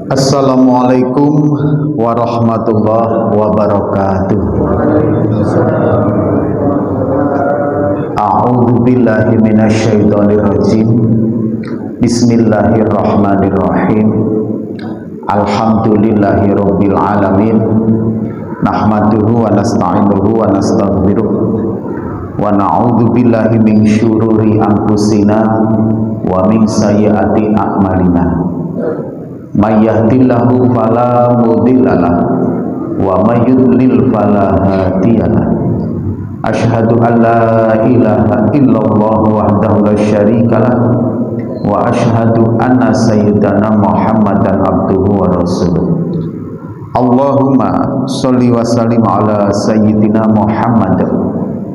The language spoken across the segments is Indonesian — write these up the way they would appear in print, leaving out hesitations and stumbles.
Assalamualaikum warahmatullahi wabarakatuh. A'udzu billahi minasyaitonir rajim. Bismillahirrahmanirrahim. Alhamdulillahirabbil alamin. Nahmaduhu wa nasta'inuhu wa nastaghfiruh. Wa na'udzu billahi min syururi anfusina wa min sayyiati a'malina. May yahdihillahu fala mudhillalah wa may yudlil fala hadiyalah. Asyhadu an la ilaha illallah wahdahu la syarikalah wa asyhadu anna sayyidana Muhammadan abduhu wa rasuluh. Allahumma sholli wa sallim ala sayyidina Muhammad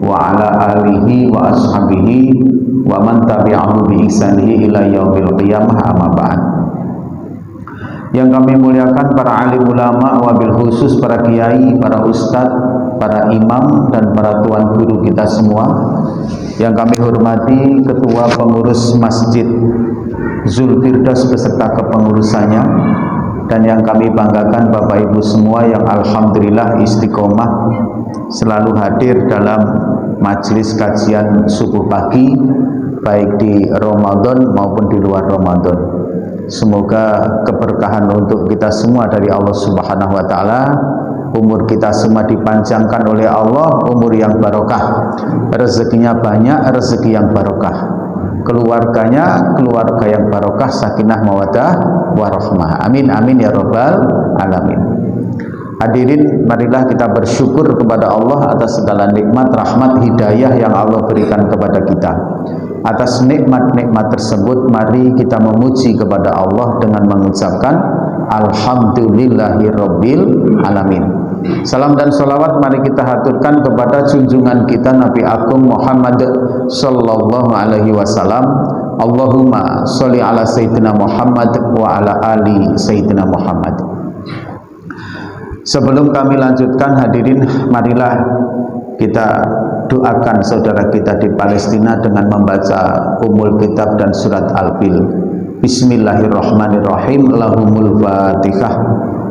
wa ala alihi wa ashabihi wa man tabi'ahu bi ihsanihi ila yaumil qiyamah, amma ba'd. Yang kami muliakan para alim ulama, wabil khusus para kiai, para ustadz, para imam, dan para tuan guru kita semua. Yang kami hormati ketua pengurus Masjid Zulfirdaus beserta kepengurusannya, dan yang kami banggakan Bapak Ibu semua yang alhamdulillah istiqomah selalu hadir dalam majelis kajian subuh pagi, baik di Ramadan maupun di luar Ramadan. Semoga keberkahan untuk kita semua dari Allah Subhanahu wa taala. Umur kita semua dipanjangkan oleh Allah, umur yang barokah. Rezekinya banyak, rezeki yang barokah. Keluarganya keluarga yang barokah, sakinah mawaddah warahmah. Amin amin ya rabbal alamin. Hadirin, marilah kita bersyukur kepada Allah atas segala nikmat, rahmat, hidayah yang Allah berikan kepada kita. Atas nikmat-nikmat tersebut, mari kita memuji kepada Allah dengan mengucapkan Alhamdulillahirabbil alamin. Salam dan salawat mari kita haturkan kepada junjungan kita Nabi Agung Muhammad sallallahu alaihi wasallam. Allahumma sholli ala sayyidina Muhammad wa ala ali sayyidina Muhammad. Sebelum kami lanjutkan, hadirin, marilah kita doakan saudara kita di Palestina dengan membaca Ummul Kitab dan surat Al-Fil. Bismillahirrahmanirrahim. Lahumul Fatihah.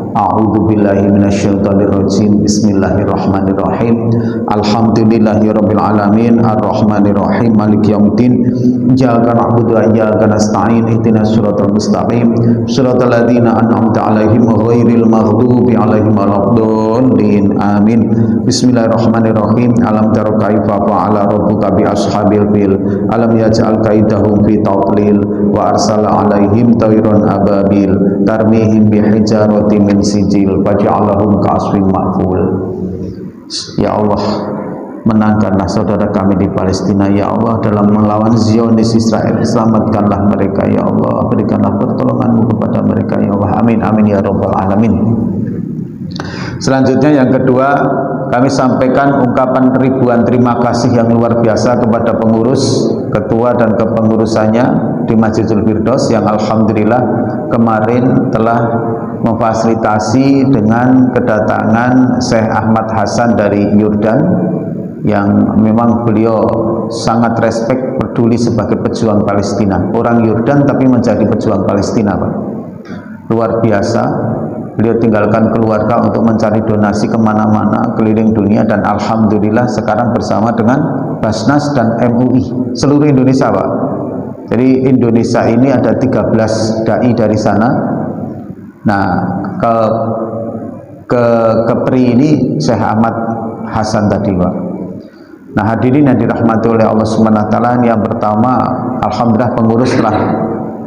A'udzu billahi minasyaitonir rajim. Bismillahirrahmanirrahim. Alhamdulillahirabbil alamin arrahmanir rahim maliki yaumiddin. Iyyaka na'budu wa iyyaka nasta'in. Ihdinas siratal mustaqim. Shiratal ladzina an'amta 'alaihim ghairil maghdubi 'alaihim waladdallin. Amin. Bismillahirrahmanirrahim. Alam tara kaifa fa'ala rabbuka bi ashabil fil. Alam yaj'al kaidahum fi tadlil wa arsala 'alaihim tayran ababil tarmihim bi hijaratin min sijil faj'alahum ka'asfin ma'kul. Ya Allah, menangkanlah saudara kami di Palestina, ya Allah, dalam melawan Zionis Israel. Selamatkanlah mereka, ya Allah, berikanlah pertolongan-Mu kepada mereka, ya Allah. Amin amin ya rabbal alamin. Selanjutnya yang kedua, kami sampaikan ungkapan ribuan terima kasih yang luar biasa kepada pengurus, ketua dan kepengurusannya di Masjid Zulfirdaus yang alhamdulillah kemarin telah memfasilitasi dengan kedatangan Syekh Ahmad Hasan dari Yordan, yang memang beliau sangat respek, peduli sebagai pejuang Palestina, orang Yordan tapi menjadi pejuang Palestina, Pak. Luar biasa. Beliau tinggalkan keluarga untuk mencari donasi kemana-mana keliling dunia, dan alhamdulillah sekarang bersama dengan Basnas dan MUI seluruh Indonesia, Pak. Jadi Indonesia ini ada 13 dai dari sana. Nah, ke Kepri ini Syekh Ahmad Hasan tadi, Pak. Nah, hadirin yang dirahmati oleh Allah Subhanahu wa taala, yang pertama, alhamdulillah pengurus telah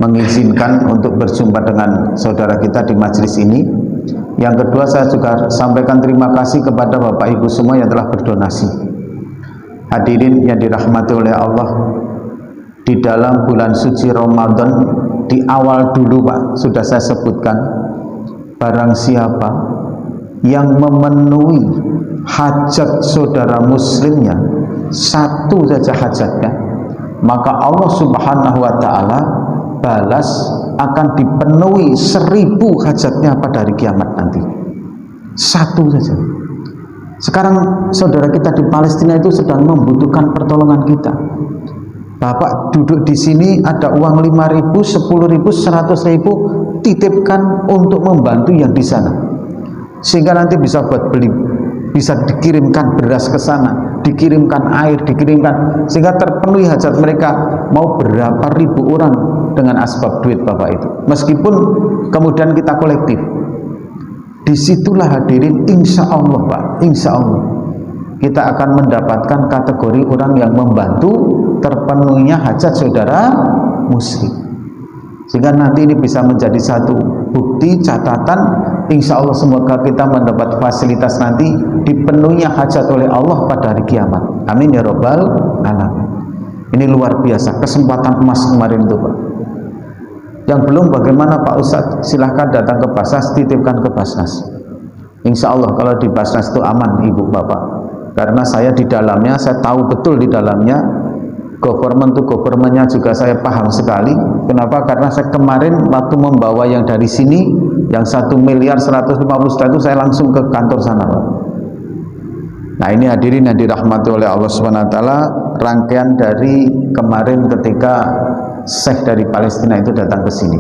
mengizinkan untuk berjumpa dengan saudara kita di majelis ini. Yang kedua, saya juga sampaikan terima kasih kepada Bapak Ibu semua yang telah berdonasi. Hadirin yang dirahmati oleh Allah, di dalam bulan suci Ramadan, di awal dulu, Pak, sudah saya sebutkan, barang siapa yang memenuhi hajat saudara muslimnya, satu saja hajatnya, maka Allah Subhanahu wa taala balas akan dipenuhi 1000 hajatnya pada hari kiamat nanti. Satu saja. Sekarang saudara kita di Palestina itu sedang membutuhkan pertolongan kita. Bapak duduk di sini ada uang 5.000, 10.000, 100.000, titipkan untuk membantu yang di sana, sehingga nanti bisa buat beli, bisa dikirimkan beras ke sana, dikirimkan air, dikirimkan, sehingga terpenuhi hajat mereka. Mau berapa ribu orang dengan asbab duit Bapak itu, meskipun kemudian kita kolektif. Disitulah hadirin, insya Allah Pak, insya Allah kita akan mendapatkan kategori orang yang membantu terpenuhinya hajat saudara muslim, sehingga nanti ini bisa menjadi satu bukti catatan. Insya Allah semoga kita mendapat fasilitas nanti dipenuhinya hajat oleh Allah pada hari kiamat. Amin ya robbal alamin. Ini luar biasa kesempatan emas kemarin itu Pak. Yang belum bagaimana Pak Ustadz, silahkan datang ke Basnas, titipkan ke Basnas. Insya Allah kalau di Basnas itu aman Ibu Bapak, karena saya di dalamnya, saya tahu betul di dalamnya. Government to governmentnya juga saya paham sekali. Kenapa? Karena saya kemarin waktu membawa yang dari sini, yang 1.150.000.000 itu saya langsung ke kantor sana Pak. Nah ini hadirin yang dirahmati oleh Allah SWT, rangkaian dari kemarin ketika Syekh dari Palestina itu datang ke sini.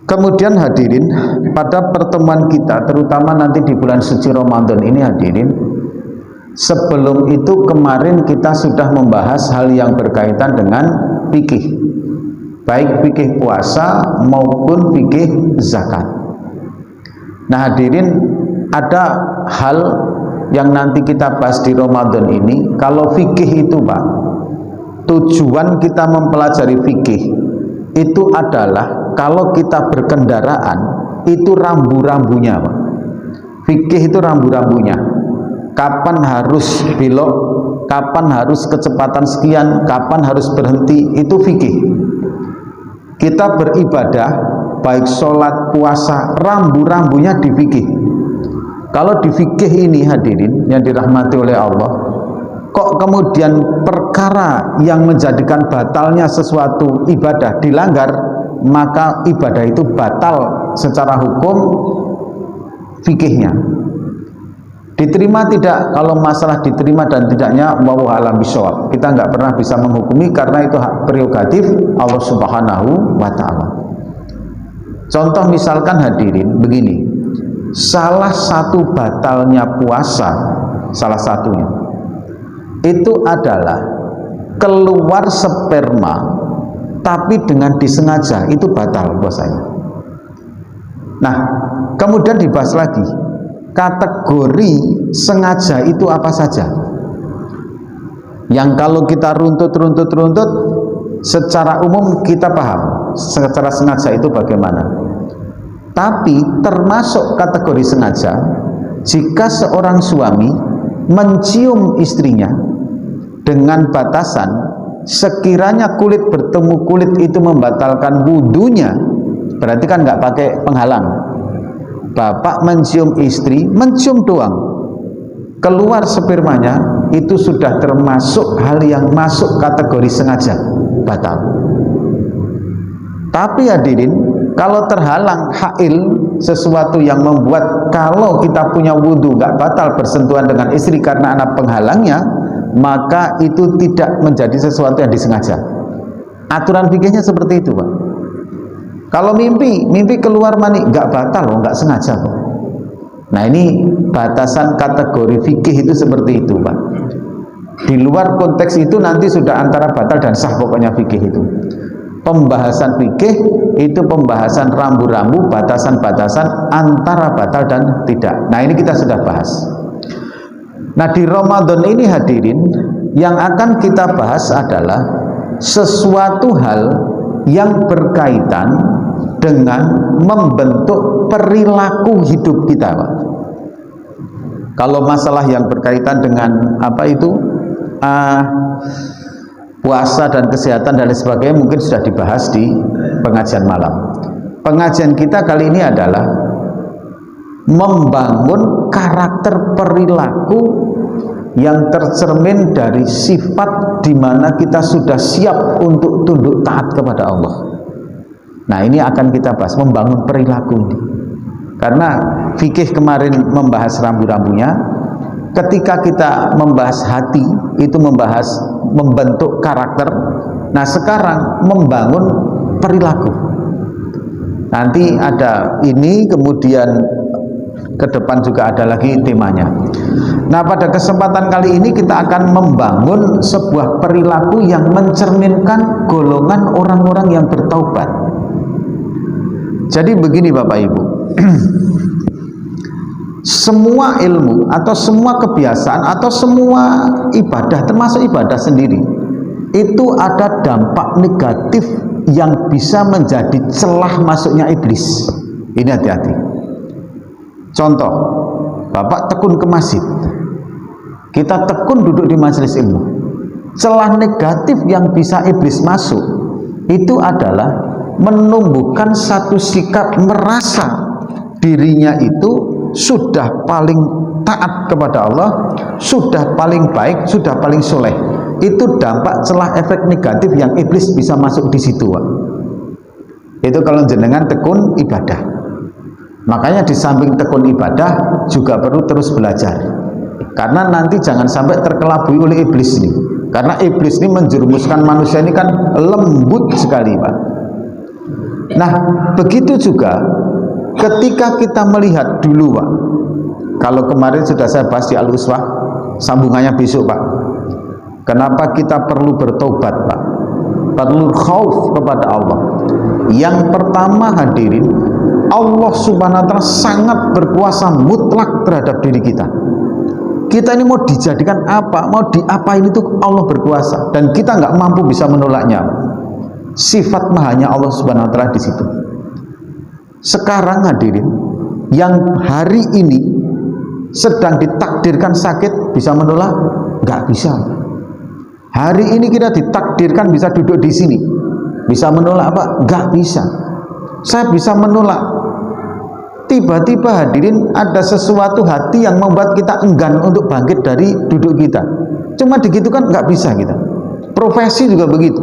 Kemudian hadirin, pada pertemuan kita terutama nanti di bulan suci Ramadan ini hadirin, sebelum itu kemarin kita sudah membahas hal yang berkaitan dengan fikih, baik fikih puasa maupun fikih zakat. Nah hadirin, ada hal yang nanti kita bahas di Ramadan ini. Kalau fikih itu Pak, tujuan kita mempelajari fikih itu adalah kalau kita berkendaraan itu rambu-rambunya Pak. Fikih itu rambu-rambunya, kapan harus belok, kapan harus kecepatan sekian, kapan harus berhenti, itu fikih. Kita beribadah baik sholat, puasa, rambu-rambunya di fikih. Kalau di fikih ini hadirin yang dirahmati oleh Allah, kok kemudian perkara yang menjadikan batalnya sesuatu ibadah dilanggar, maka ibadah itu batal secara hukum fikihnya. Diterima tidak? Kalau masalah diterima dan tidaknya wallahu a'lam bishawab, kita nggak pernah bisa menghukumi karena itu hak prerogatif Allah Subhanahu wa ta'ala. Contoh misalkan hadirin begini, salah satu batalnya puasa, salah satunya itu adalah keluar sperma tapi dengan disengaja, itu batal puasanya. Nah kemudian dibahas lagi, kategori sengaja itu apa saja, yang kalau kita runtut secara umum kita paham secara sengaja itu bagaimana. Tapi termasuk kategori sengaja jika seorang suami mencium istrinya dengan batasan sekiranya kulit bertemu kulit itu membatalkan wudunya, berarti kan nggak pakai penghalang. Bapak mencium istri, mencium doang, keluar spermanya, itu sudah termasuk hal yang masuk kategori sengaja, batal. Tapi hadirin, kalau terhalang hail, sesuatu yang membuat kalau kita punya wudhu nggak batal bersentuhan dengan istri karena anak penghalangnya, maka itu tidak menjadi sesuatu yang disengaja. Aturan fikihnya seperti itu Pak. Kalau mimpi keluar mani nggak batal, nggak sengaja Pak. Nah ini batasan kategori fikih itu seperti itu Pak. Di luar konteks itu nanti sudah antara batal dan sah pokoknya fikih itu. Pembahasan fikih itu pembahasan rambu-rambu, batasan-batasan antara batal dan tidak. Nah ini kita sudah bahas. Nah di Ramadan ini hadirin, yang akan kita bahas adalah sesuatu hal yang berkaitan dengan membentuk perilaku hidup kita Pak. Kalau masalah yang berkaitan dengan apa itu puasa dan kesehatan dan lain sebagainya mungkin sudah dibahas di pengajian malam. Pengajian kita kali ini adalah membangun karakter perilaku yang tercermin dari sifat di mana kita sudah siap untuk tunduk taat kepada Allah. Nah ini akan kita bahas, membangun perilaku ini. Karena fikih kemarin membahas rambu-rambunya, ketika kita membahas hati itu membahas membentuk karakter. Nah sekarang membangun perilaku. Nanti ada ini, kemudian ke depan juga ada lagi temanya. Nah, pada kesempatan kali ini kita akan membangun sebuah perilaku yang mencerminkan golongan orang-orang yang bertaubat. Jadi begini Bapak Ibu, semua ilmu atau semua kebiasaan atau semua ibadah, termasuk ibadah sendiri, itu ada dampak negatif yang bisa menjadi celah masuknya iblis. Ini hati-hati. Contoh, Bapak tekun ke masjid, kita tekun duduk di majelis ilmu. Celah negatif yang bisa iblis masuk itu adalah menumbuhkan satu sikap merasa dirinya itu sudah paling taat kepada Allah, sudah paling baik, sudah paling soleh. Itu dampak celah efek negatif yang iblis bisa masuk di situ, Pak. Itu kalau jenengan tekun ibadah. Makanya di samping tekun ibadah juga perlu terus belajar, karena nanti jangan sampai terkelabui oleh iblis ini. Karena iblis ini menjerumuskan manusia ini kan lembut sekali, Pak. Nah, begitu juga ketika kita melihat dulu, Pak. Kalau kemarin sudah saya bahas di Al-Uswah, sambungannya besok, Pak. Kenapa kita perlu bertobat, Pak? Perlu khauf kepada Allah. Yang pertama, hadirin, Allah subhanahu wa ta'ala sangat berkuasa mutlak terhadap diri kita. Kita ini mau dijadikan apa, mau diapain itu Allah berkuasa, dan kita nggak mampu bisa menolaknya. Sifat mahanya Allah subhanahu wa ta'ala di situ. Sekarang hadirin, yang hari ini sedang ditakdirkan sakit, bisa menolak? Nggak bisa. Hari ini kita ditakdirkan bisa duduk di sini, bisa menolak apa? Nggak bisa. Saya bisa menolak. Tiba-tiba hadirin ada sesuatu hati yang membuat kita enggan untuk bangkit dari duduk kita. Cuma digitu kan nggak bisa kita. Profesi juga begitu.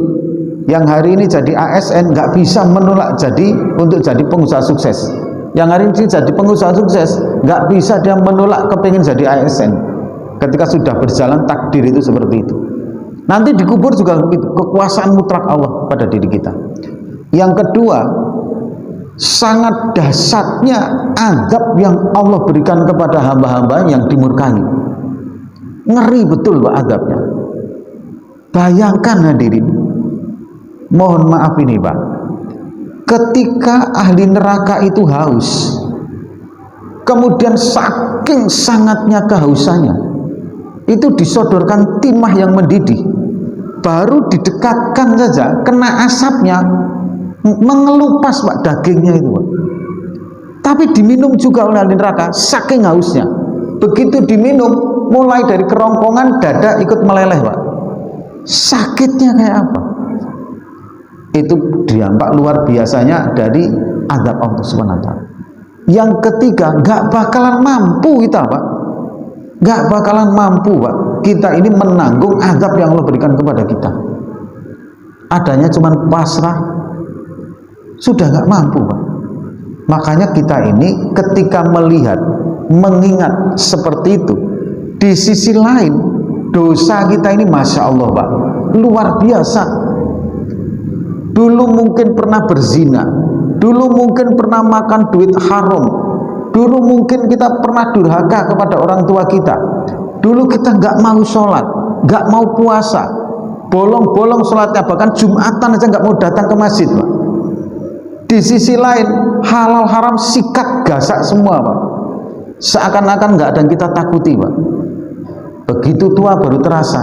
Yang hari ini jadi ASN nggak bisa menolak untuk jadi pengusaha sukses. Yang hari ini jadi pengusaha sukses nggak bisa dia menolak kepingin jadi ASN. Ketika sudah berjalan takdir itu seperti itu. Nanti dikubur juga begitu. Kekuasaan mutlak Allah pada diri kita. Yang kedua, sangat dahsyatnya azab yang Allah berikan kepada hamba-hamba yang dimurkai. Ngeri betul Pak azabnya. Bayangkan hadirin, mohon maaf ini Pak, ketika ahli neraka itu haus, kemudian saking sangatnya kehausannya, itu disodorkan timah yang mendidih, baru didekatkan saja kena asapnya mengelupas Pak dagingnya itu Pak. Tapi diminum juga oleh ahli neraka saking hausnya. Begitu diminum, mulai dari kerongkongan dada ikut meleleh Pak. Sakitnya kayak apa? Itu dampak luar biasanya dari azab Allah Subhanahu wa ta'ala. Yang ketiga, nggak bakalan mampu kita Pak. Nggak bakalan mampu Pak. Kita ini menanggung azab yang Allah berikan kepada kita. Adanya cuman pasrah, sudah nggak mampu Pak. Makanya kita ini ketika melihat, mengingat seperti itu, di sisi lain dosa kita ini Masya Allah Pak, luar biasa. Dulu mungkin pernah berzina, dulu mungkin pernah makan duit haram, dulu mungkin kita pernah durhaka kepada orang tua kita, dulu kita nggak mau sholat, nggak mau puasa, bolong-bolong sholatnya, bahkan Jumatan aja nggak mau datang ke masjid Pak. Di sisi lain halal haram sikat gasak semua Pak, seakan-akan nggak ada yang kita takuti Pak. Begitu tua baru terasa,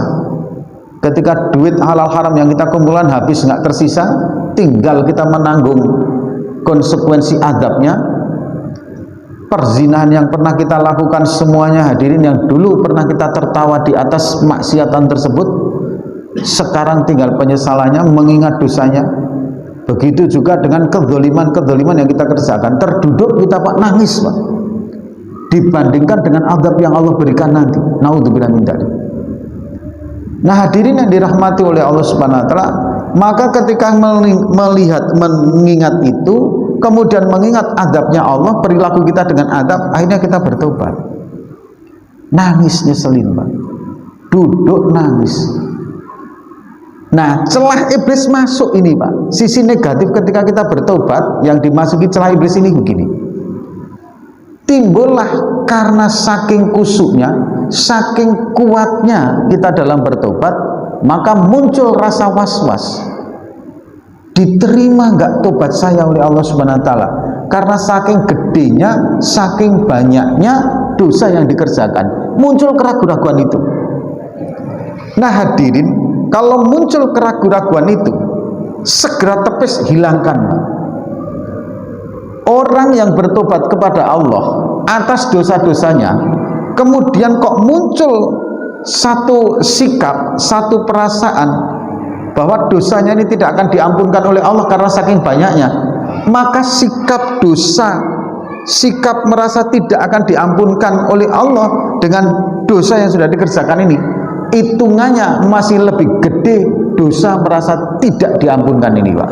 ketika duit halal haram yang kita kumpulkan habis nggak tersisa, tinggal kita menanggung konsekuensi adabnya. Perzinahan yang pernah kita lakukan semuanya hadirin, yang dulu pernah kita tertawa di atas maksiatan tersebut, sekarang tinggal penyesalannya, mengingat dosanya. Begitu juga dengan kezaliman-kezaliman yang kita kerjakan, terduduk kita Pak nangis Pak, dibandingkan dengan azab yang Allah berikan nanti. Naudzubillah min dzalik. Nah hadirin yang dirahmati oleh Allah Subhanahu wa ta'ala, maka ketika melihat, mengingat itu, kemudian mengingat azabnya Allah, perilaku kita dengan azab, akhirnya kita bertobat. Nangis nyeselin Pak, duduk nangis. Nah, celah iblis masuk ini Pak. Sisi negatif ketika kita bertobat yang dimasuki celah iblis ini begini. Timbullah karena saking kusuknya, saking kuatnya kita dalam bertobat, maka muncul rasa was-was. Diterima nggak tobat saya oleh Allah Subhanahu wa taala? Karena saking gedenya, saking banyaknya dosa yang dikerjakan, muncul keraguan-keraguan itu. Nah hadirin, kalau muncul keraguan-keraguan itu, segera tepis hilangkan. Orang yang bertobat kepada Allah atas dosa-dosanya, kemudian kok muncul satu sikap, satu perasaan bahwa dosanya ini tidak akan diampunkan oleh Allah karena saking banyaknya, maka sikap dosa, sikap merasa tidak akan diampunkan oleh Allah dengan dosa yang sudah dikerjakan ini, hitungannya masih lebih gede dosa merasa tidak diampunkan ini Pak.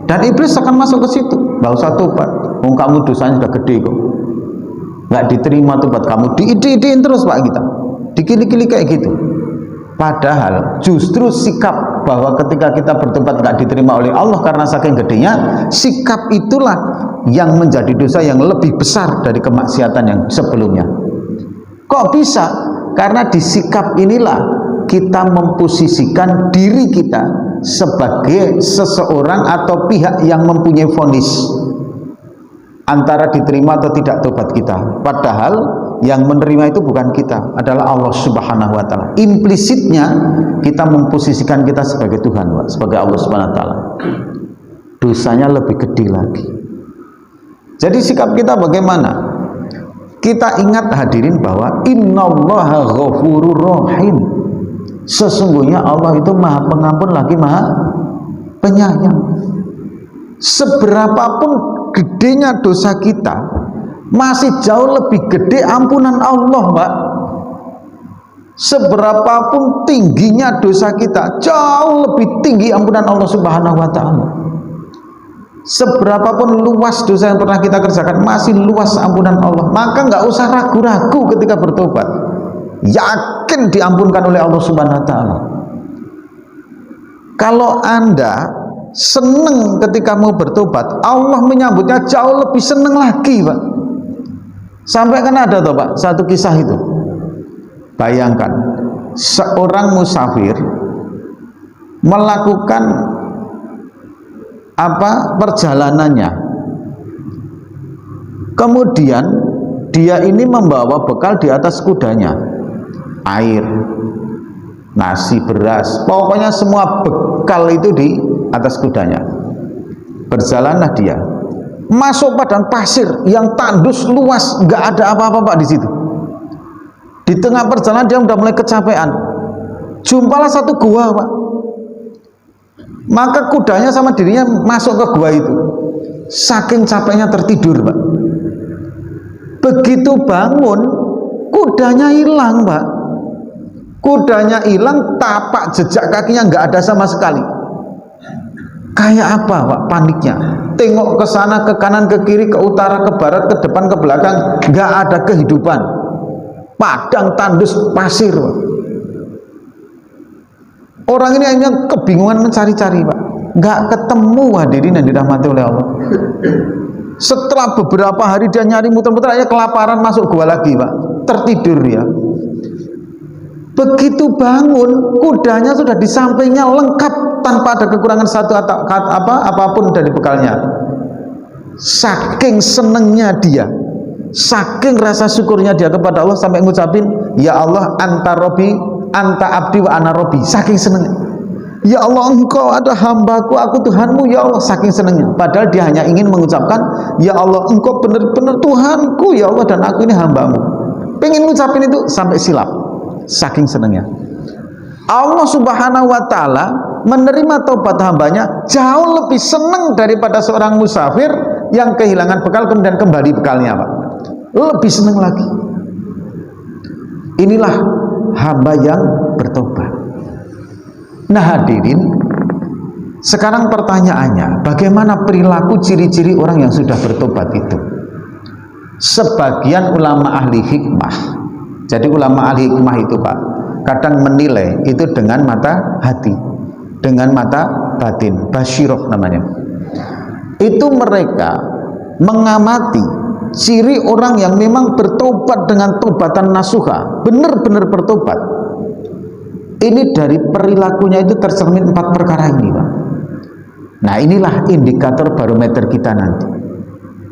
Dan iblis akan masuk ke situ, nggak usah tobat, kamu dosanya sudah gede kok, nggak diterima tobat kamu, diide-idein terus Pak kita, dikili-kili kayak gitu. Padahal justru sikap bahwa ketika kita bertobat nggak diterima oleh Allah karena saking gedenya, sikap itulah yang menjadi dosa yang lebih besar dari kemaksiatan yang sebelumnya. Kok bisa? Karena di sikap inilah kita memposisikan diri kita sebagai seseorang atau pihak yang mempunyai vonis antara diterima atau tidak tobat kita. Padahal yang menerima itu bukan kita, adalah Allah Subhanahu wa taala. Implisitnya kita memposisikan kita sebagai Tuhan, sebagai Allah Subhanahu wa taala. Dosanya lebih gede lagi. Jadi sikap kita bagaimana? Kita ingat hadirin bahwa innallaha ghafurur rahim. Sesungguhnya Allah itu Maha Pengampun lagi Maha Penyayang. Seberapapun gedenya dosa kita, masih jauh lebih gede ampunan Allah Pak. Seberapapun tingginya dosa kita, jauh lebih tinggi ampunan Allah Subhanahu wa taala. Seberapapun luas dosa yang pernah kita kerjakan, masih luas ampunan Allah. Maka nggak usah ragu-ragu ketika bertobat, yakin diampunkan oleh Allah Subhanahu wa taala. Kalau Anda seneng ketika mau bertobat, Allah menyambutnya jauh lebih seneng lagi Pak. Sampai kan ada toh Pak, satu kisah itu. Bayangkan, seorang musafir melakukan perjalanannya. Kemudian dia ini membawa bekal di atas kudanya. Air, nasi, beras, pokoknya semua bekal itu di atas kudanya. Berjalanlah dia masuk padang pasir yang tandus luas, nggak ada apa-apa Pak di situ. Di tengah perjalanan dia udah mulai kecapean. Jumpalah satu gua Pak. Maka kudanya sama dirinya masuk ke gua itu. Saking capeknya tertidur Pak. Begitu bangun, kudanya hilang Pak. Kudanya hilang, tapak jejak kakinya nggak ada sama sekali. Kayak apa Pak paniknya? Tengok ke sana, ke kanan, ke kiri, ke utara, ke barat, ke depan, ke belakang, nggak ada kehidupan. Padang tandus pasir Pak. Orang ini hanya kebingungan mencari-cari Pak, nggak ketemu hadirin yang dirahmati oleh Allah. Setelah beberapa hari dia nyari muter-muter, aja kelaparan, masuk gua lagi Pak, tertidur dia. Begitu bangun, kudanya sudah di sampingnya lengkap tanpa ada kekurangan satu atau apapun dari bekalnya. Saking senengnya dia, saking rasa syukurnya dia kepada Allah sampai ngucapin, ya Allah anta Robbi, anta abdi wa ana Robbi. Saking senengnya, ya Allah engkau ada hambaku, aku Tuhanmu ya Allah. Saking senengnya, padahal dia hanya ingin mengucapkan, ya Allah engkau benar-benar Tuhanku ya Allah dan aku ini hambamu. Pengen ngucapin itu sampai silap. Saking senangnya. Allah Subhanahu wa taala menerima taubat hambanya jauh lebih senang daripada seorang musafir yang kehilangan bekal kemudian kembali bekalnya Pak. Lebih senang lagi. Inilah hamba yang bertobat. Nah hadirin, sekarang pertanyaannya, bagaimana perilaku ciri-ciri orang yang sudah bertobat itu? Sebagian ulama ahli hikmah, jadi ulama ahli hikmah itu Pak, kadang menilai itu dengan mata hati, dengan mata batin, basyiroh namanya. Itu mereka mengamati ciri orang yang memang bertobat dengan tobatan nasuha, benar-benar bertobat. Ini dari perilakunya itu tercermin 4 perkara ini, Pak. Nah, inilah indikator barometer kita nanti.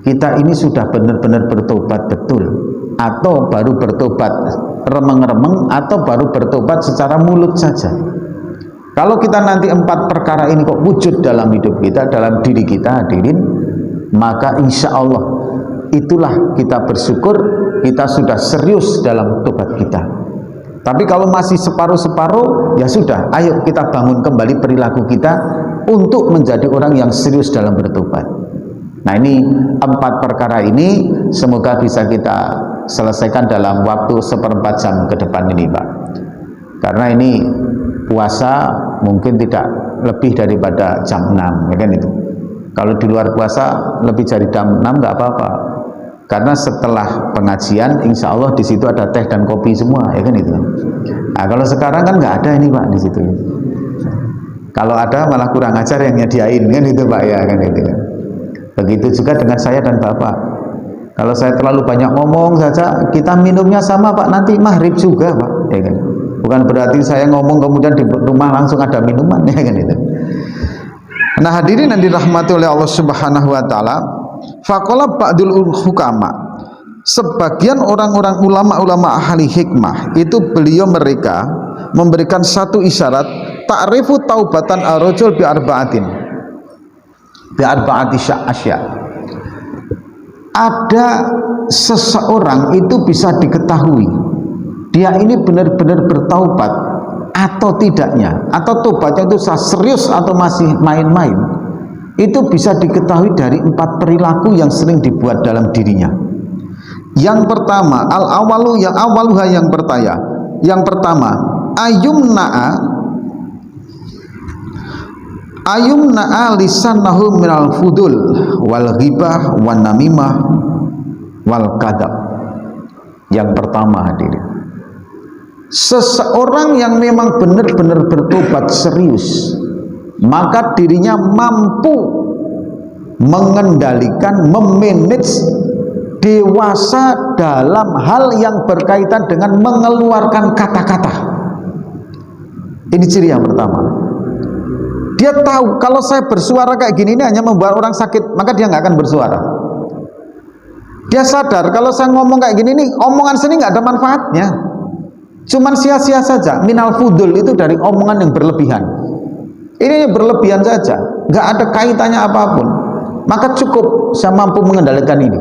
Kita ini sudah benar-benar bertobat betul, atau baru bertobat remeng-remeng, atau baru bertobat secara mulut saja. Kalau kita nanti 4 perkara ini kok wujud dalam hidup kita, dalam diri kita, hadirin, maka insya Allah itulah kita bersyukur kita sudah serius dalam tobat kita. Tapi kalau masih separuh-separuh, ya sudah, ayo kita bangun kembali perilaku kita untuk menjadi orang yang serius dalam bertobat. Nah, ini 4 perkara ini semoga bisa kita selesaikan dalam waktu 1/4 jam ke depan ini, Pak. Karena ini puasa mungkin tidak lebih daripada jam 6, ya kan itu. Kalau di luar puasa lebih dari jam 6 nggak apa-apa. Karena setelah pengajian insya Allah di situ ada teh dan kopi semua, ya kan itu. Nah, kalau sekarang kan nggak ada ini, Pak, di situ. Kalau ada malah kurang ajar yang nyediain, kan itu, Pak, ya kan itu. Begitu juga dengan saya dan Bapak. Kalau saya terlalu banyak ngomong saja, kita minumnya sama, Pak, nanti maghrib juga, Pak, ya kan. Bukan berarti saya ngomong kemudian di rumah langsung ada minuman, ya kan itu. Nah, hadirin yang dirahmati oleh Allah Subhanahu wa taala, faqala ba'dul hukama, sebagian orang-orang ulama-ulama ahli hikmah itu mereka memberikan satu isyarat, ta'rifu taubatan ar-rajul bi arba'atin, bi arba'ati asya. Ada seseorang itu bisa diketahui dia ini benar-benar bertaubat atau tidaknya, atau tobatnya itu serius atau masih main-main. Itu bisa diketahui dari 4 perilaku yang sering dibuat dalam dirinya. Yang pertama, al-awalu, yang awaluha, yang pertama, ayumna'a lisanahu minal fudul wal ghibah wan namimah wal kadab. Yang pertama, hadirin, seseorang yang memang benar-benar bertobat serius, maka dirinya mampu mengendalikan, memanage, dewasa dalam hal yang berkaitan dengan mengeluarkan kata-kata. Ini ciri yang pertama. Dia tahu kalau saya bersuara kayak gini ini hanya membuat orang sakit, maka dia nggak akan bersuara. Dia sadar kalau saya ngomong kayak gini ini, omongan sini nggak ada manfaatnya, cuman sia-sia saja. Minal fudul itu dari omongan yang berlebihan. Ini berlebihan saja, nggak ada kaitannya apapun. Maka cukup saya mampu mengendalikan ini.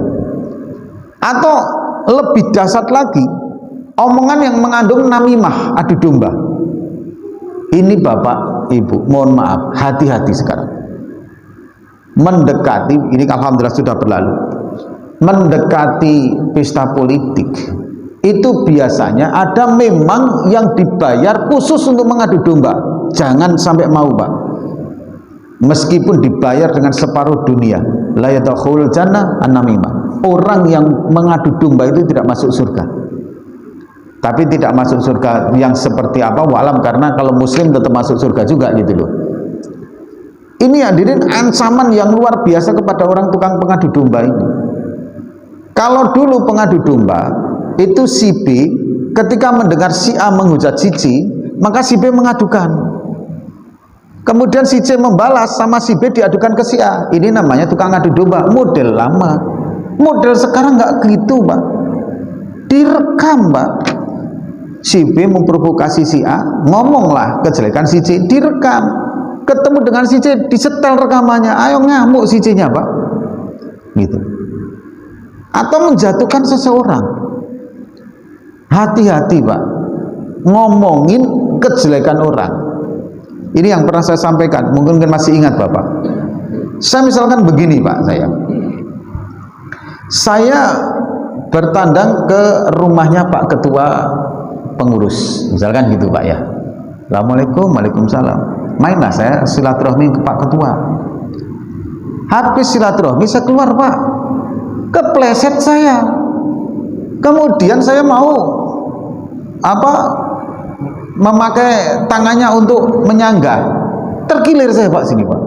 Atau lebih dahsyat lagi, omongan yang mengandung namimah, adu domba. Ini Bapak, Ibu, mohon maaf, hati-hati sekarang. Mendekati, ini alhamdulillah sudah berlalu. Mendekati pesta politik, itu biasanya ada memang yang dibayar khusus untuk mengadu domba. Jangan sampai mau, Pak. Meskipun dibayar dengan separuh dunia, la yadkhulul jannah an-namimah. Orang yang mengadu domba itu tidak masuk surga. Tapi tidak masuk surga yang seperti apa walam, karena kalau muslim tetap masuk surga juga gitu loh. Ini hadirin ancaman yang luar biasa kepada orang tukang pengadu domba ini. Kalau dulu pengadu domba itu si B ketika mendengar si A menghujat si C, maka si B mengadukan. Kemudian si C membalas, sama si B diadukan ke si A. Ini namanya tukang adu domba, model lama. Model sekarang nggak gitu, Pak. Direkam, Pak. Si B memprovokasi si A, ngomonglah kejelekan si C, direkam. Ketemu dengan si C, disetel rekamannya, ayo ngamuk si C-nya, Pak. Gitu. Atau menjatuhkan seseorang. Hati-hati, Pak, ngomongin kejelekan orang. Ini yang pernah saya sampaikan, mungkin masih ingat Bapak. Saya misalkan begini, Pak, saya bertandang ke rumahnya Pak Ketua Pengurus, misalkan gitu, Pak, ya. Assalamualaikum, waalaikumsalam. Mainlah saya silaturahmi ke Pak Ketua. Habis silaturahmi saya keluar, Pak, kepleset saya. Kemudian saya mau memakai tangannya untuk menyanggah. Terkilir saya Pak sini Pak.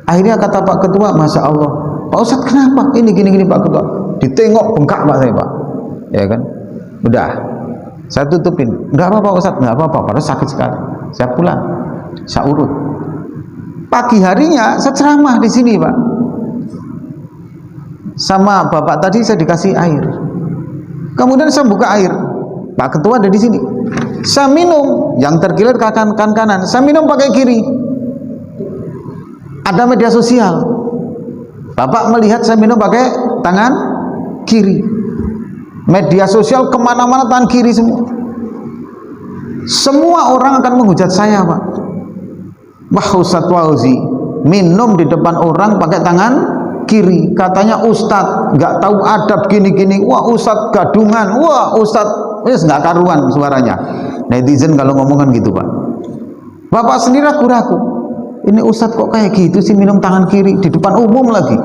Akhirnya kata Pak Ketua, Masya Allah, Pak Ustadz kenapa? Ini gini Pak Ketua. Ditengok bengkak Pak saya Pak. Ya kan? Udah, saya tutupin. Enggak apa-apa Ustadz, enggak apa-apa. Padahal sakit sekali. Saya pulang, saya urut. Pagi harinya saya ceramah di sini Pak. Sama bapak tadi saya dikasih air. Kemudian saya buka air. Pak Ketua ada di sini. Saya minum, yang terkilir kanan. Saya minum pakai kiri. Ada media sosial. Bapak melihat saya minum pakai tangan kiri. Media sosial kemana-mana tangan kiri semua. Semua orang akan menghujat saya Pak. Wah Ustadz Fauzi minum di depan orang pakai tangan kiri, katanya Ustadz nggak tahu adab gini-gini. Wah Ustadz gadungan. Wah Ustadz nggak karuan suaranya. Netizen kalau ngomongan gitu Pak. Bapak sendiri ragu-ragu. Ini Ustadz kok kayak gitu sih, minum tangan kiri di depan umum lagi.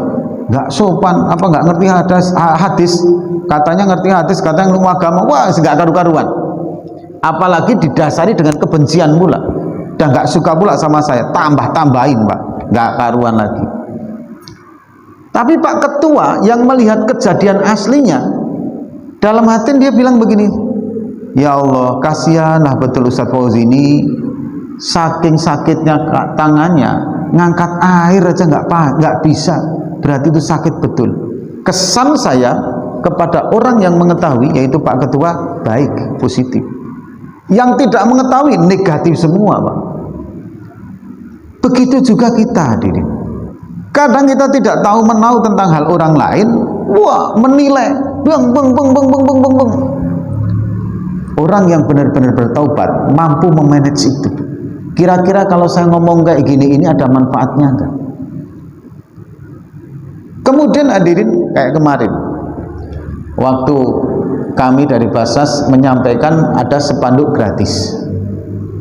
Nggak sopan, apa nggak ngerti hadis? Katanya ngerti hadis, katanya ilmu agama. Wah nggak karu-karuan. Apalagi didasari dengan kebencian pula. Dan nggak suka pula sama saya. Tambah-tambahin Pak, nggak karuan lagi. Tapi Pak Ketua yang melihat kejadian aslinya, dalam hati dia bilang begini, ya Allah kasihanlah betul Ustadz Fauzi ini, saking sakitnya tangannya, ngangkat air aja nggak bisa, berarti itu sakit betul. Kesan saya kepada orang yang mengetahui, yaitu Pak Ketua, baik, positif. Yang tidak mengetahui negatif semua Pak. Begitu juga kita hadirin. Kadang kita tidak tahu menahu tentang hal orang lain, wah menilai, beng. Orang yang benar-benar bertaubat mampu memanage itu. Kira-kira kalau saya ngomong kayak gini, ini ada manfaatnya enggak? Kemudian hadirin, kayak kemarin waktu kami dari Basas menyampaikan ada spanduk gratis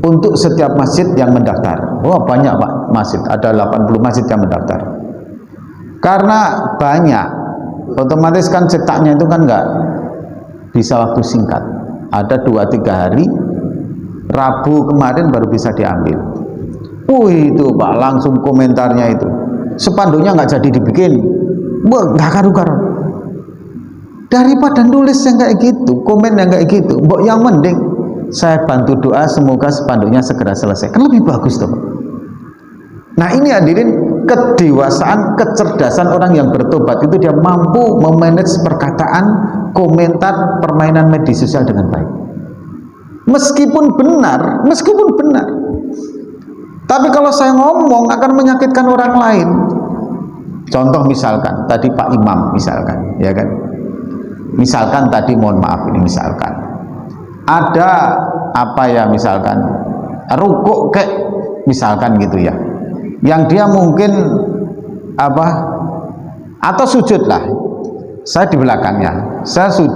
untuk setiap masjid yang mendaftar. Wah banyak Pak masjid, ada 80 masjid yang mendaftar. Karena banyak, otomatis kan cetaknya itu kan nggak bisa waktu singkat. Ada 2-3 hari. Rabu kemarin baru bisa diambil. Itu Pak, langsung komentarnya itu. Spanduknya nggak jadi dibikin. Wah nggak karu-karu. Daripada nulis yang kayak gitu, komen yang kayak gitu, mbok yang mending saya bantu doa semoga spanduknya segera selesai. Kan lebih bagus tuh Pak. Nah ini hadirin, kedewasaan, kecerdasan orang yang bertobat itu dia mampu memanage perkataan, komentar, permainan media sosial dengan baik. Meskipun benar. Tapi kalau saya ngomong akan menyakitkan orang lain. Contoh misalkan tadi Pak Imam misalkan, ya kan? Misalkan tadi mohon maaf ini misalkan ada apa ya misalkan rukuk kayak misalkan gitu ya. Yang dia mungkin apa atau sujud lah. Saya di belakangnya.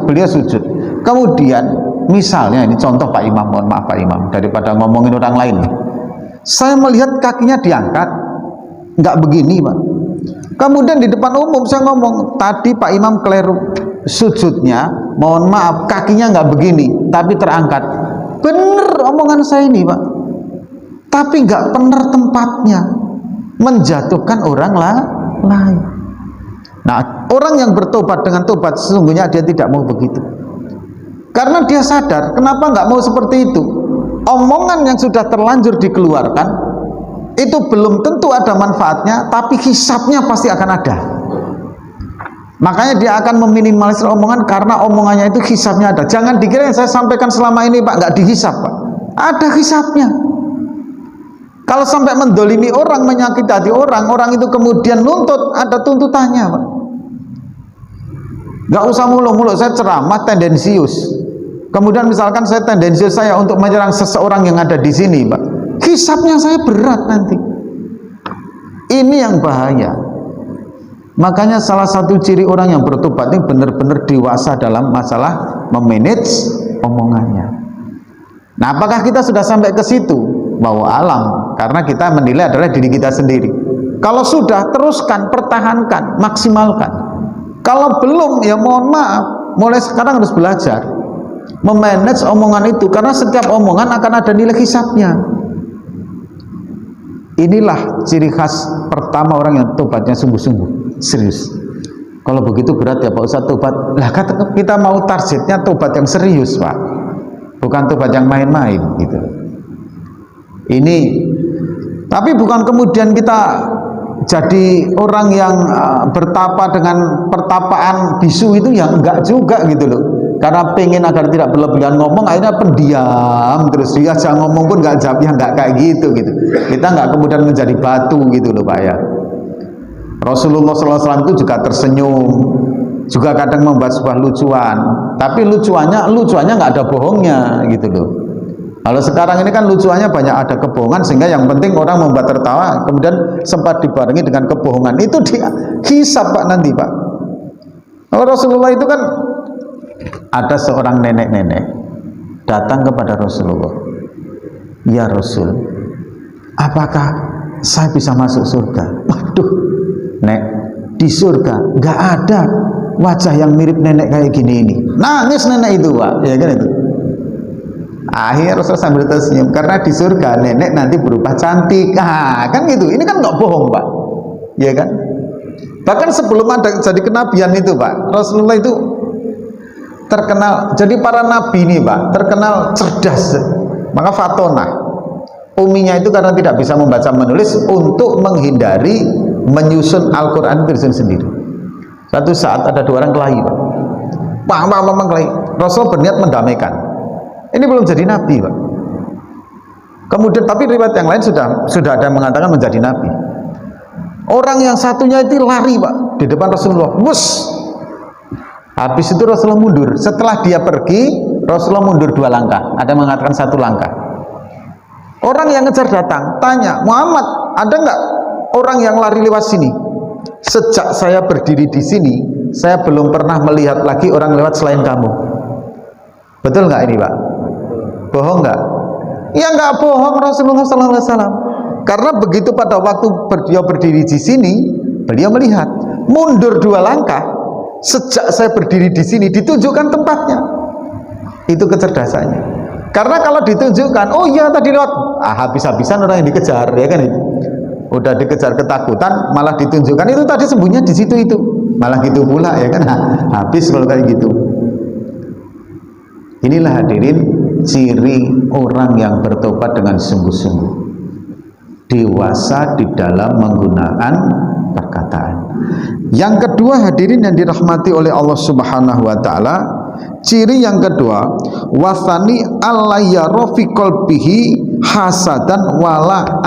Beliau sujud. Kemudian misalnya ini contoh Pak Imam, mohon maaf Pak Imam, daripada ngomongin orang lain. Saya melihat kakinya diangkat, nggak begini Pak. Kemudian di depan umum saya ngomong, tadi Pak Imam keliru sujudnya, mohon maaf kakinya nggak begini, tapi terangkat. Bener omongan saya ini Pak. Tapi nggak benar tempatnya, menjatuhkan orang lain. Nah, orang yang bertobat dengan tobat sesungguhnya dia tidak mau begitu. Karena dia sadar, kenapa nggak mau seperti itu? Omongan yang sudah terlanjur dikeluarkan itu belum tentu ada manfaatnya, tapi hisapnya pasti akan ada. Makanya dia akan meminimalisir omongan karena omongannya itu hisapnya ada. Jangan dikira yang saya sampaikan selama ini Pak nggak dihisap Pak. Ada hisapnya. Kalau sampai mendolimi orang, menyakiti hati orang, orang itu kemudian nuntut, ada tuntutannya Pak. Nggak usah mulu-mulu saya ceramah tendensius. Kemudian misalkan saya tendensius saya untuk menyerang seseorang yang ada di sini Pak. Hisapnya saya berat nanti. Ini yang bahaya. Makanya salah satu ciri orang yang bertobat ini benar-benar dewasa dalam masalah memanage omongannya. Nah, apakah kita sudah sampai ke situ? Bahwa alam, karena kita menilai adalah diri kita sendiri. Kalau sudah, teruskan, pertahankan, maksimalkan. Kalau belum, ya mohon maaf, mulai sekarang harus belajar. memanage omongan itu, karena setiap omongan akan ada nilai hisabnya. Inilah ciri khas pertama orang yang tobatnya sungguh-sungguh, serius. Kalau begitu berat ya Pak Ustadz tobat. Lah kita mau targetnya tobat yang serius Pak, bukan tobat yang main-main gitu. Ini tapi bukan kemudian kita jadi orang yang bertapa dengan pertapaan bisu itu, ya enggak juga gitu loh. Karena pengen agar tidak berlebihan ngomong, akhirnya pendiam terus, dia jangan ngomong pun enggak jawab, ya enggak kayak gitu. Kita enggak kemudian menjadi batu gitu loh Pak ya. Rasulullah SAW itu juga tersenyum, juga kadang membuat sebuah lucuan, tapi lucuannya enggak ada bohongnya gitu loh. Kalau sekarang ini kan lucuannya banyak ada kebohongan, sehingga yang penting orang membuat tertawa, kemudian sempat dibarengi dengan kebohongan, itu dihisab Pak nanti Pak. Kalau Rasulullah itu kan ada seorang nenek-nenek datang kepada Rasulullah, ya Rasul, apakah saya bisa masuk surga? Waduh, Nek, di surga nggak ada wajah yang mirip nenek kayak gini ini. Nangis nenek itu Pak, ya kan itu. Akhirnya Rasul sambil tersenyum, karena di surga nenek nanti berupa cantik. Kan gitu. Ini kan nggak bohong Pak, ya kan. Bahkan sebelum ada jadi kenabian itu Pak, Rasulullah itu terkenal, jadi para nabi ini Pak terkenal cerdas. Maka Fatonah, uminya itu karena tidak bisa membaca menulis, untuk menghindari menyusun Al-Quran itu sendiri. Satu saat ada dua orang kelahi Pak, kelahi. Rasul berniat mendamaikan. Ini belum jadi nabi Pak. Kemudian tapi riwayat yang lain sudah ada yang mengatakan menjadi nabi. Orang yang satunya itu lari Pak di depan Rasulullah, bus. Habis itu Rasulullah mundur. Setelah dia pergi, Rasulullah mundur 2 langkah. Ada yang mengatakan 1 langkah. Orang yang ngejar datang, tanya, Muhammad, ada nggak orang yang lari lewat sini? Sejak saya berdiri di sini, saya belum pernah melihat lagi orang lewat selain kamu. Betul nggak ini Pak? Bohong nggak? Ya nggak bohong Rasulullah SAW. Karena begitu pada waktu beliau berdiri di sini, beliau melihat mundur 2 langkah. Sejak saya berdiri di sini, ditunjukkan tempatnya. Itu kecerdasannya. Karena kalau ditunjukkan, oh iya tadi lewat, habis-habisan orang yang dikejar, ya kan itu. Udah dikejar ketakutan, malah ditunjukkan itu tadi sembunyinya di situ itu. Malah gitu pula, ya kan. Habis kalau kayak gitu. Inilah hadirin ciri orang yang bertobat dengan sungguh-sungguh, dewasa di dalam menggunakan perkataan. Yang kedua hadirin yang dirahmati oleh Allah Subhanahu wa taala, ciri yang kedua, wasani allayyara fi qalbihi hasadan wala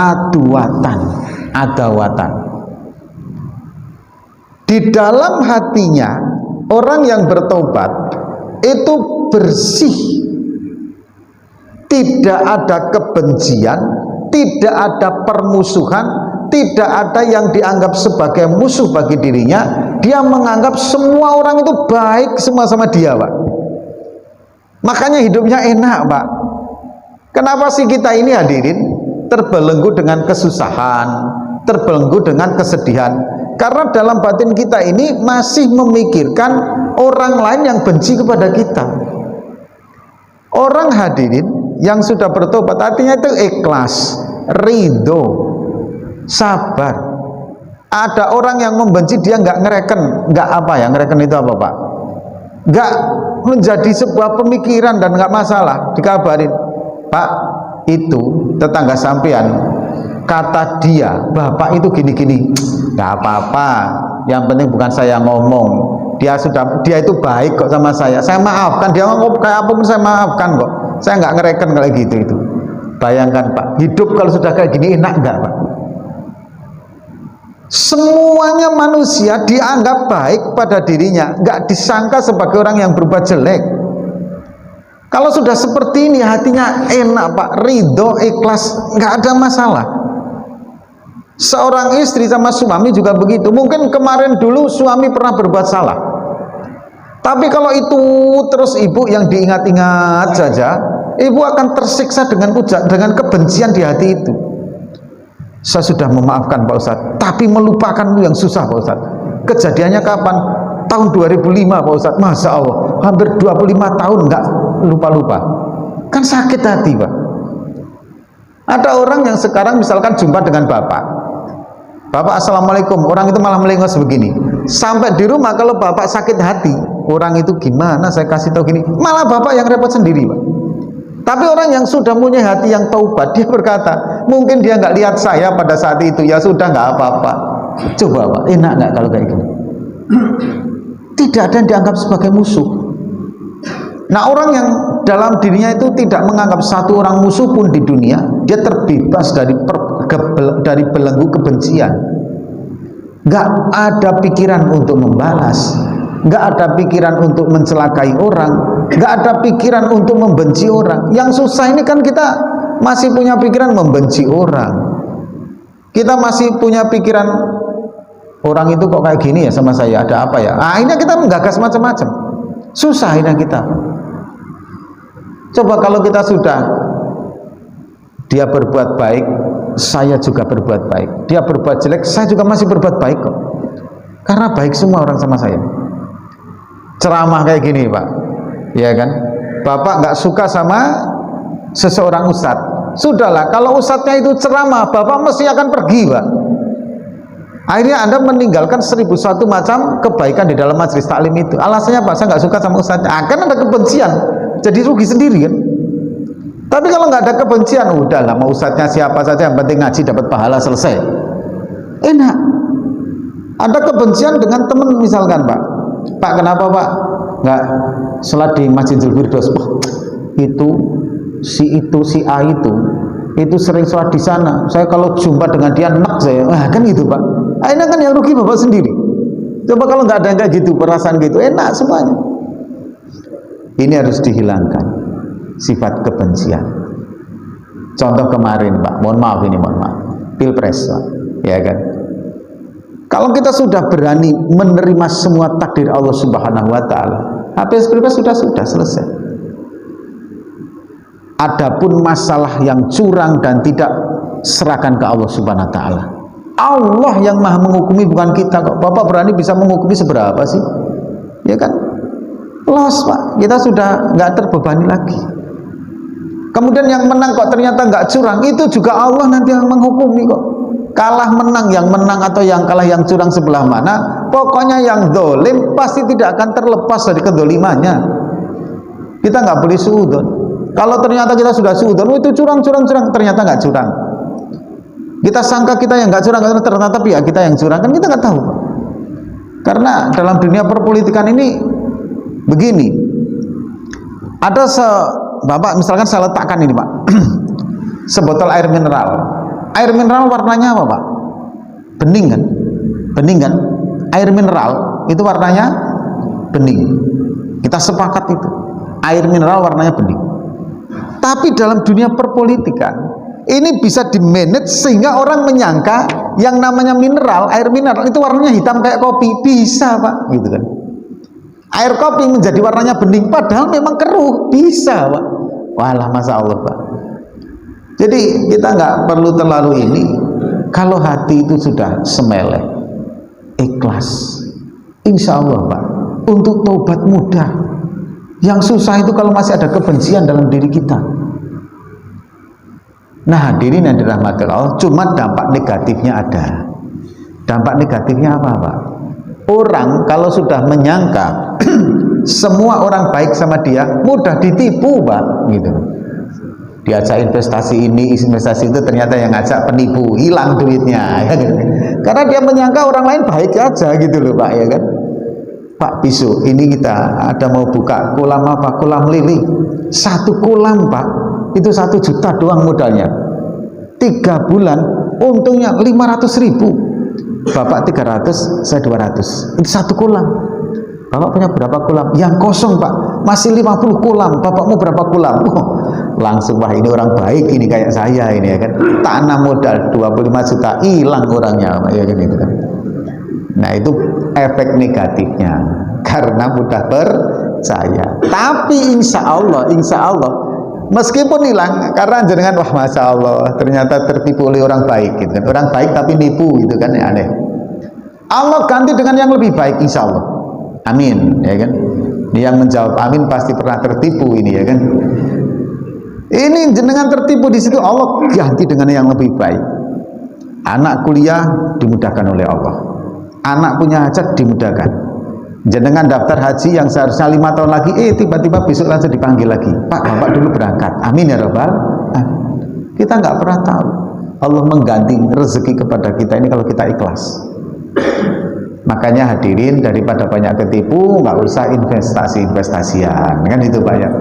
adawatan. Di dalam hatinya orang yang bertobat itu bersih, tidak ada kebencian, tidak ada permusuhan, tidak ada yang dianggap sebagai musuh bagi dirinya. Dia menganggap semua orang itu baik semua sama dia Pak. Makanya hidupnya enak Pak. Kenapa sih kita ini hadirin terbelenggu dengan kesusahan, terbelenggu dengan kesedihan? Karena dalam batin kita ini masih memikirkan orang lain yang benci kepada kita. Orang hadirin yang sudah bertobat artinya itu ikhlas, ridho, sabar. Ada orang yang membenci, dia nggak ngereken, nggak apa ya, ngereken itu apa Pak? Nggak menjadi sebuah pemikiran dan nggak masalah. Dikabarin, Pak, itu tetangga sampean kata dia, Bapak itu gini-gini, nggak apa-apa. Yang penting bukan saya ngomong. Dia itu baik kok sama saya maafkan. Dia ngomong kayak apapun saya maafkan kok. Saya nggak ngereken kayak gitu itu. Bayangkan Pak, hidup kalau sudah kayak gini enak nggak Pak? Semuanya manusia dianggap baik pada dirinya, nggak disangka sebagai orang yang berbuat jelek. Kalau sudah seperti ini hatinya enak Pak, ridho, ikhlas, nggak ada masalah. Seorang istri sama suami juga begitu. Mungkin kemarin dulu suami pernah berbuat salah, tapi kalau itu terus ibu yang diingat-ingat saja, ibu akan tersiksa dengan kebencian di hati itu. Saya sudah memaafkan Pak Ustadz, tapi melupakanmu yang susah Pak Ustadz. Kejadiannya kapan? Tahun 2005 Pak Ustadz. Masya Allah, hampir 25 tahun lupa-lupa. Kan sakit hati, Pak. Ada orang yang sekarang misalkan jumpa dengan bapak, assalamualaikum, orang itu malah melengos begini. Sampai di rumah kalau bapak sakit hati, orang itu gimana saya kasih tahu gini, malah bapak yang repot sendiri, Pak. Tapi orang yang sudah punya hati yang taubat, dia berkata, mungkin dia nggak lihat saya pada saat itu, ya sudah, nggak apa-apa. Coba Pak, enak nggak kalau kayak gini? Tidak ada yang dianggap sebagai musuh. Nah, orang yang dalam dirinya itu tidak menganggap satu orang musuh pun di dunia, dia terbebas dari belenggu kebencian. Nggak ada pikiran untuk membalas, nggak ada pikiran untuk mencelakai orang, nggak ada pikiran untuk membenci orang. Yang susah ini kan kita masih punya pikiran membenci orang. Kita masih punya pikiran, orang itu kok kayak gini ya sama saya, ada apa ya? Akhirnya kita menggagas macam-macam. Susah akhirnya kita. Coba kalau kita sudah, dia berbuat baik, saya juga berbuat baik. Dia berbuat jelek, saya juga masih berbuat baik kok. Karena baik semua orang sama saya. Ceramah kayak gini, Pak, ya kan? Bapak nggak suka sama seseorang ustadz, sudahlah, kalau ustadznya itu ceramah, Bapak mesti akan pergi, Pak. Akhirnya Anda meninggalkan 1001 macam kebaikan di dalam majelis taklim itu. Alasannya apa? Saya nggak suka sama ustadznya. Akan ada kebencian, jadi rugi sendiri kan. Tapi kalau nggak ada kebencian, udahlah, mau ustadznya siapa saja, yang penting ngaji dapat pahala, selesai. Enak. Ada kebencian dengan teman misalkan, Pak, kenapa Pak nggak sholat di Masjidil Firdaus? Itu si A itu sering sholat di sana. Saya kalau jumpa dengan dia enak saya, kan gitu, Pak. Akhirnya kan yang rugi Bapak sendiri. Coba kalau nggak ada yang kayak gitu, perasaan gitu, enak semuanya. Ini harus dihilangkan sifat kebencian. Contoh kemarin, Pak, mohon maaf, Pilpres, Pak, ya kan? Kalau kita sudah berani menerima semua takdir Allah Subhanahu wa taala, habis Pilpres sudah selesai. Adapun masalah yang curang dan tidak, serahkan ke Allah Subhanahu wa taala. Allah yang maha menghukumi, bukan kita kok. Bapak berani bisa menghukumi seberapa sih? Ya kan? Los, Pak. Kita sudah nggak terbebani lagi. Kemudian yang menang kok ternyata nggak curang, itu juga Allah nanti yang menghukumi kok. Kalah menang, yang menang atau yang kalah, yang curang sebelah mana, pokoknya yang dolim pasti tidak akan terlepas dari kedolimannya. Kita nggak boleh suudon. Kalau ternyata kita sudah suudon, itu curang, ternyata nggak curang. Kita sangka kita yang nggak curang, ternyata pihak kita yang curang, kan kita nggak tahu. Karena dalam dunia perpolitikan ini begini, ada Bapak misalkan saya letakkan ini, Pak, sebotol air mineral. Air mineral warnanya apa, Pak? Bening kan? Air mineral itu warnanya bening. Kita sepakat itu. Air mineral warnanya bening. Tapi dalam dunia perpolitikan ini bisa di-manage sehingga orang menyangka yang namanya mineral, air mineral itu warnanya hitam kayak kopi. Bisa, Pak, gitu kan. Air kopi menjadi warnanya bening padahal memang keruh. Bisa, Pak. Walah, Masya Allah, Pak. Jadi kita nggak perlu terlalu ini. Kalau hati itu sudah semeleh, ikhlas, insya Allah, Pak, untuk taubat mudah. Yang susah itu kalau masih ada kebencian dalam diri kita. Nah, hadirin yang dirahmati Allah, cuma dampak negatifnya ada. Dampak negatifnya apa, Pak? Orang kalau sudah menyangka semua orang baik sama dia, mudah ditipu, Pak, gitu. Diajak investasi ini, investasi itu, ternyata yang ngajak penipu, hilang duitnya, ya kan? Karena dia menyangka orang lain baik aja gitu loh, Pak, ya kan? Pak, besok ini kita ada mau buka kolam apa? Kolam lili. 1 kolam, Pak, itu 1 juta doang modalnya. 3 bulan untungnya 500.000. Bapak 300, saya 200. Itu 1 kolam. Bapak punya berapa kolam? Yang kosong, Pak, masih 50 kolam. Bapak mau berapa kolam? Langsung, wah, ini orang baik ini, kayak saya ini, ya kan. Tanam modal 25 juta, hilang orangnya, ya kan, itu kan. Nah, itu efek negatifnya karena mudah percaya. Tapi insya Allah meskipun hilang karena jenengan, wah, Masya Allah, ternyata tertipu oleh orang baik gitu kan. Orang baik tapi nipu gitu kan, aneh. Allah ganti dengan yang lebih baik, insya Allah. Amin, ya kan. Yang menjawab amin pasti pernah tertipu ini ya kan. Ini jenengan tertipu di situ, Allah ganti dengan yang lebih baik. Anak kuliah dimudahkan oleh Allah. Anak punya hajat dimudahkan. Jenengan daftar haji yang seharusnya 5 tahun lagi, tiba-tiba besok langsung dipanggil lagi. Pak, bapak dulu berangkat. Amin ya Rabbal alamin. Kita nggak pernah tahu. Allah mengganti rezeki kepada kita ini kalau kita ikhlas. Makanya hadirin, daripada banyak ketipu, nggak usah investasian, kan itu banyak.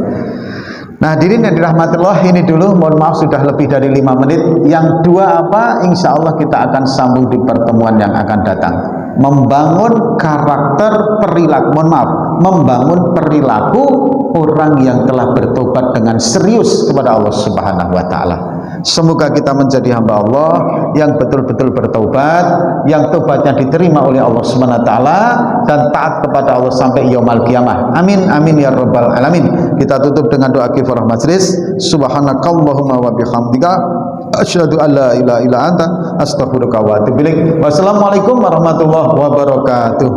Nah hadirin yang dirahmati Allah, ini dulu, mohon maaf sudah lebih dari 5 menit. Yang dua apa? Insya Allah kita akan sambung di pertemuan yang akan datang. Membangun karakter perilaku, mohon maaf, membangun perilaku orang yang telah bertobat dengan serius kepada Allah Subhanahu wa Ta'ala. Semoga kita menjadi hamba Allah yang betul-betul bertobat, yang tobatnya diterima oleh Allah Subhanahu wa Ta'ala, dan taat kepada Allah sampai yaumul qiyamah. Amin amin ya rabbal alamin. Kita tutup dengan doa kifarah majlis. Subhanakallahumma wa bihamdika asyhadu an la ilaha illa anta astaghfiruka wa atubu ilaik. Wassalamualaikum warahmatullahi wabarakatuh.